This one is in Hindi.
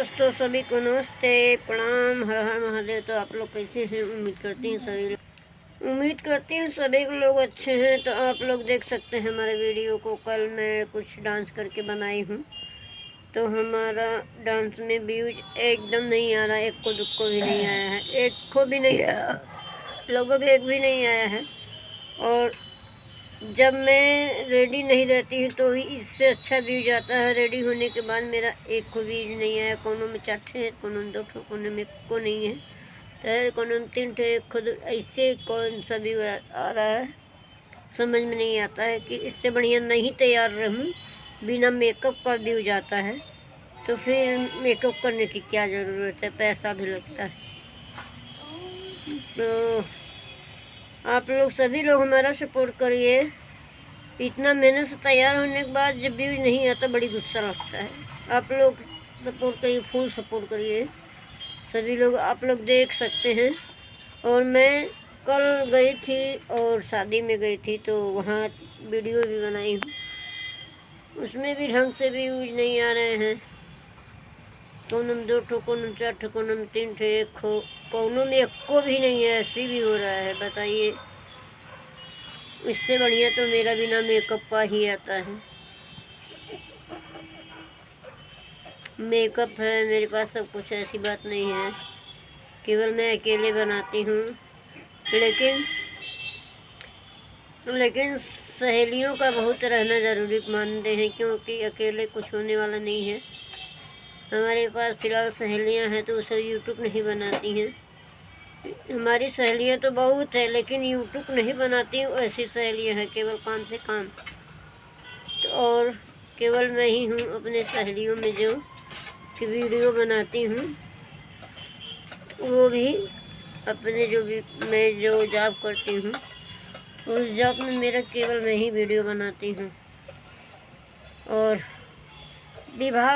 दोस्तों सभी को नमस्ते, प्रणाम, हर हर महादेव। तो आप लोग कैसे हैं? उम्मीद करती हूँ सभी लोग अच्छे हैं। तो आप लोग देख सकते हैं हमारे वीडियो को। कल मैं कुछ डांस करके बनाई हूँ, तो हमारा डांस में व्यूज एकदम नहीं आ रहा, एक को दुख को भी नहीं आया है, एक को भी नहीं आया, लगभग एक भी नहीं आया है। और जब मैं रेडी नहीं रहती हूँ तो ही इससे अच्छा व्यूज आता है। रेडी होने के बाद मेरा एक को व्यूज नहीं आया। कोनो में 4 ठे, कोनो में 2 ठो, कोनो में को नहीं है, तो कोनो में 3 ठे, खुद ऐसे कौन सा व्यू आ रहा है, समझ में नहीं आता है कि इससे बढ़िया नहीं तैयार रहूँ, बिना मेकअप का व्यूज आता है। तो फिर मेकअप करने की क्या ज़रूरत है, पैसा भी लगता है। तो आप लोग सभी लोग हमारा सपोर्ट करिए। इतना मेहनत से तैयार होने के बाद जब व्यूज नहीं आता बड़ी गुस्सा लगता है। आप लोग सपोर्ट करिए, फुल सपोर्ट करिए सभी लोग। आप लोग देख सकते हैं। और मैं कल गई थी और शादी में गई थी, तो वहाँ वीडियो भी बनाई हूँ, उसमें भी ढंग से व्यूज नहीं आ रहे हैं। कोनो में 2 ठो, कोनो में 4 ठो, कोनो में 3 ठो, एक खो, कोनो में एक को भी नहीं है। ऐसी भी हो रहा है, बताइए। इससे बढ़िया तो मेरा बिना मेकअप का ही आता है। मेकअप है मेरे पास, सब कुछ, ऐसी बात नहीं है। केवल मैं अकेले बनाती हूँ, लेकिन सहेलियों का बहुत रहना ज़रूरी मानते हैं, क्योंकि अकेले कुछ होने वाला नहीं है। हमारे पास फ़िलहाल सहेलियाँ हैं तो उसे यूट्यूब नहीं बनाती हैं। हमारी सहेलियाँ तो बहुत है, लेकिन यूट्यूब नहीं बनाती हूँ। ऐसी सहेलियाँ हैं केवल काम से काम। तो और केवल मैं ही हूँ अपने सहेलियों में जो कि वीडियो बनाती हूँ, वो भी अपने जो भी मैं जो जॉब करती हूँ उस जॉब में मेरा केवल मैं ही वीडियो बनाती हूँ। और विवाह